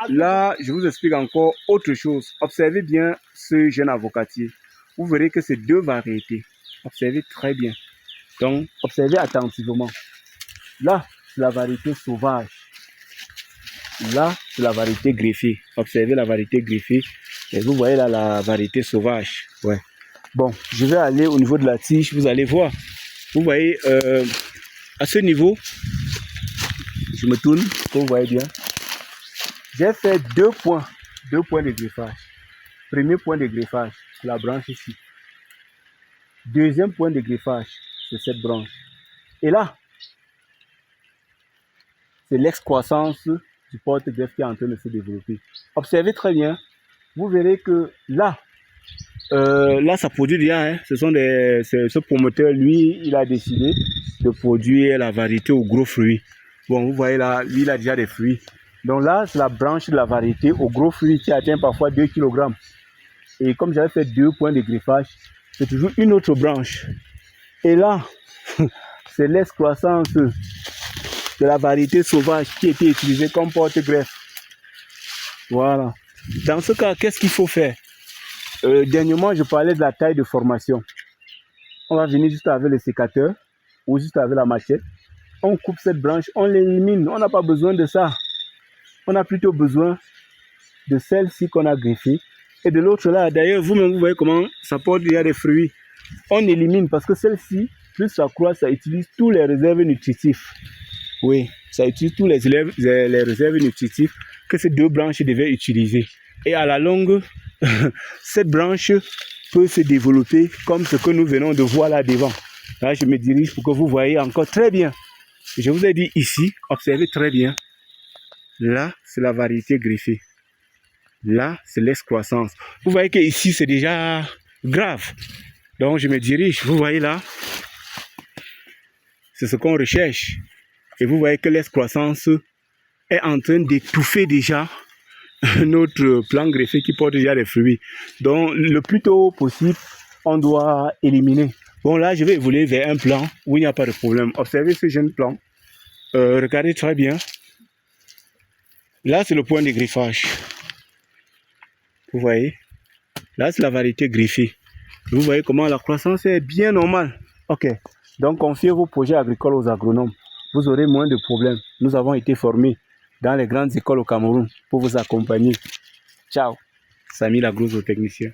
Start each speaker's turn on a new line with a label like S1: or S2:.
S1: Là, je vous explique encore autre chose. Observez bien ce jeune avocatier. Vous verrez que c'est deux variétés. Observez très bien. Donc, observez attentivement. Là, c'est la variété sauvage. Là, c'est la variété greffée. Observez la variété greffée. Et vous voyez là la variété sauvage. Ouais. Bon, je vais aller au niveau de la tige. Vous allez voir. Vous voyez, à ce niveau, je me tourne, vous voyez bien. J'ai fait deux points de greffage. Premier point de greffage, c'est la branche ici. Deuxième point de greffage, c'est cette branche. Et là, c'est l'excroissance du porte-greffe qui est en train de se développer. Observez très bien. Vous verrez que là, ça produit déjà. Hein. Ce promoteur, lui, il a décidé de produire la variété aux gros fruits. Bon, vous voyez là, lui, il a déjà des fruits. Donc là, c'est la branche de la variété aux gros fruits qui atteint parfois 2 kg. Et comme j'avais fait 2 points de greffage, c'est toujours une autre branche. Et là, c'est l'excroissance de la variété sauvage qui était utilisée comme porte-greffe. Voilà. Dans ce cas, qu'est-ce qu'il faut faire? Dernièrement, je parlais de la taille de formation. On va venir juste avec le sécateur ou juste avec la machette. On coupe cette branche, on l'élimine. On n'a pas besoin de ça. On a plutôt besoin de celle-ci qu'on a greffée. Et de l'autre là, d'ailleurs, vous-même, vous voyez comment ça porte déjà des fruits. On élimine parce que celle-ci, plus ça croît, ça utilise tous les réserves nutritives. Oui, ça utilise tous les réserves nutritives que ces deux branches devaient utiliser. Et à la longue, cette branche peut se développer comme ce que nous venons de voir là devant. Là, je me dirige pour que vous voyez encore très bien. Je vous ai dit ici, observez très bien. Là, c'est la variété greffée. Là, c'est l'excroissance. Vous voyez que ici, c'est déjà grave. Donc, je me dirige. Vous voyez là, c'est ce qu'on recherche. Et vous voyez que l'excroissance est en train d'étouffer déjà notre plant greffé qui porte déjà les fruits. Donc, le plus tôt possible, on doit éliminer. Bon, là, je vais évoluer vers un plan où il n'y a pas de problème. Observez ce jeune plan. Regardez très bien. Là, c'est le point de greffage. Vous voyez? Là, c'est la variété greffée. Vous voyez comment la croissance est bien normale. Ok. Donc, confiez vos projets agricoles aux agronomes. Vous aurez moins de problèmes. Nous avons été formés dans les grandes écoles au Cameroun pour vous accompagner. Ciao. Samy l'agrotechnicien.